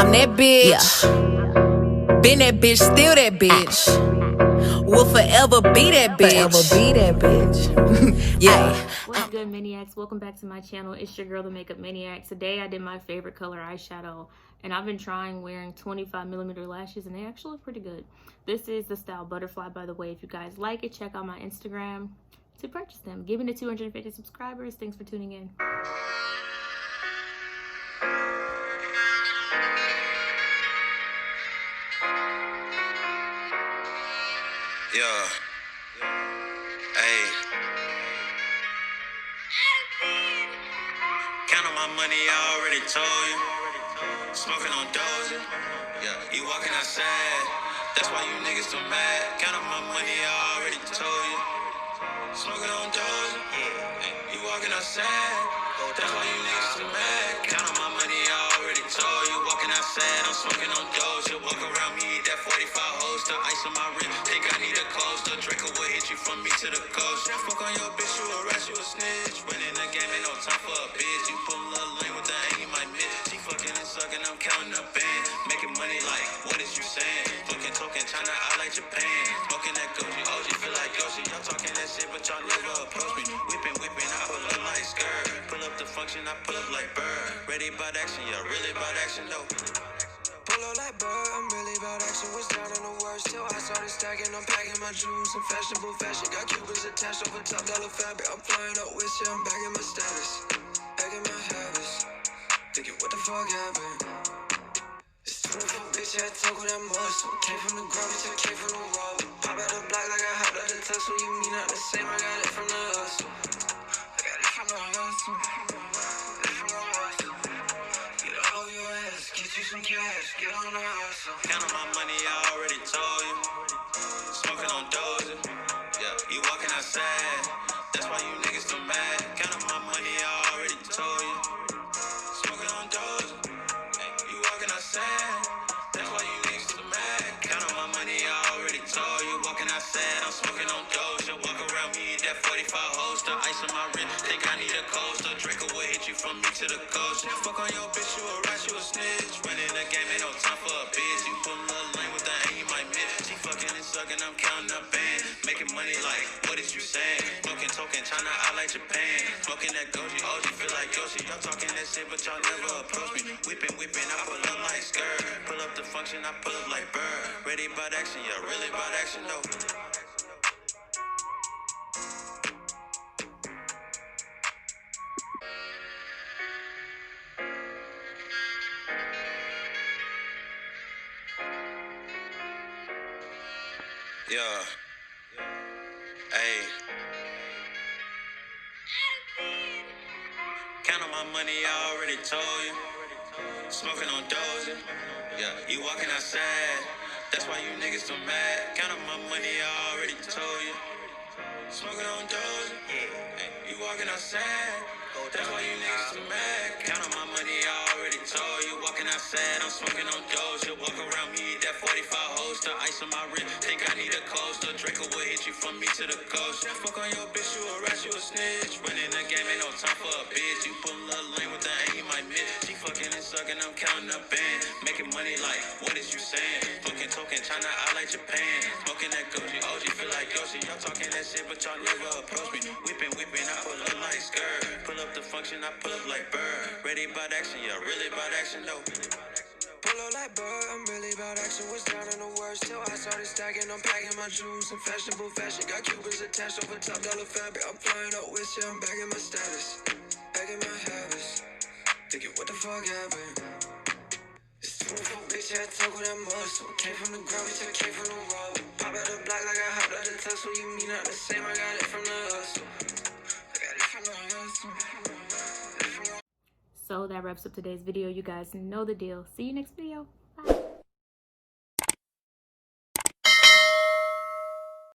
I'm that bitch. Yeah. Been that bitch, still that bitch. Will forever be that bitch. Forever be that bitch. Yeah. What's good, Maniacs? Welcome back to my channel. It's your girl, the Makeup Maniac. Today I did my favorite color eyeshadow, and I've been trying wearing 25mm lashes, and they actually look pretty good. This is the style Butterfly, by the way. If you guys like it, check out my Instagram to purchase them. Give me the 250 subscribers. Thanks for tuning in. Yeah. Hey. Count on my money, I already told you. Smoking on dozing. Yeah, you walking outside. That's why you niggas so mad. Count on my money, I already told you. Smoking on dozing. You walking outside. That's why you niggas so mad. Count on my money, I already told you. Walking outside, I'm smoking on doja. Walk around me, eat that 45 holster. Ice on my wrist, think I need a coaster. Draco will hit you from me to the coast. Fuck on your bitch, you a rat, you a snitch. Running the game, ain't no time for a bitch. You pull a lane with the aim, you might miss. She fucking and sucking, I'm counting up band. Making money like, what is you saying? Fucking talking China, I like Japan. Smoking that Gucci, OG feel like Yoshi. Y'all talking that shit, but y'all never approach me. Whipping, I pull up like skirt. Pull up the function, I pull up like bird. Ready about action, yeah, really about action though. Pull up like bird, I'm really about action. Was down in the worst till I started stacking. I'm packing my jewels in fashionable fashion. Got Cubans attached over top dollar fabric. I'm flying up with shit, I'm back in my status. Back in my habits. Thinking what the fuck happened? It's 24 bitch, I talk with that muscle. Came from the ground, bitch, I came from the wall. Pop out the block like I hopped out the tussle. You mean not the same, I got it from the hustle. I got it from the hustle. Get off your ass, get you some cash, get on the hustle. Count on my money, I already told you. Smoking on doja. Yeah, you walking outside. That's why you niggas so mad. Count on my money, I already told you. Smoking on doja. You walking outside. That's why you niggas so mad. Count on my money, I already told you. Walking outside, I'm smoking on doja. Walk around me, eat that 45 holster. Ice on my wrist, think I need a coaster. Draco will hit you from me to the coast. Fuck on your bitch, you a rat, you a snitch. Running the game, ain't no time for a bitch. You pull a lane with the aim, you might miss. She fucking and sucking, I'm counting up band. Making money like, what is you saying? Smoking, talking China, I like Japan. Smoking that Gucci, OG feel like Yoshi. Y'all talking that shit, but y'all never approach me. Whipping, I pull up like skirt. Pull up the function, I pull up like bird. Ready about action, yeah, really about action though. Yeah. Hey. Count on my money, I already told you. Smoking on doja. Yeah, you walking outside. That's why you niggas so mad. Count on my money, I already told you. Smoking on doja. You walking outside. That's why you niggas so mad. Count on my money, I already told you. Walking outside, I'm smoking on doja. Walk around me, eat that 45 holster. Ice on my wrist, think I need a coaster. Draco will hit you from me to the coast. Fuck on your bitch, you a rat, you a snitch. Running the game, ain't no time for a bitch. You pull a lane with the aim, you might miss. She fucking and sucking, I'm counting up band. Making money like, what is you saying? Fucking talking China, I like Japan. Smoking that Gucci, OG feel like Yoshi. Y'all talking that shit, but y'all never approach me. Whipping, I pull up like skirt. Pull up the function, I pull up like bird. Ready about action, yeah, really about action though. Pull up like bird, I'm really about action. Was down in the worst till I started stacking. I'm packing my jewels in fashionable fashion. Got Cubans attached over top dollar fabric. I'm flying up with shit, I'm back in my status. Back in my habits. Thinking what the fuck happened? It's 24 bitch, I talk with that muscle. Came from the ground, bitch, I came from the wall. Pop out the block like I hopped out the tussle. You mean not the same, I got it from the hustle. I got it from the hustle. So that wraps up today's video. You guys know the deal. See you next video.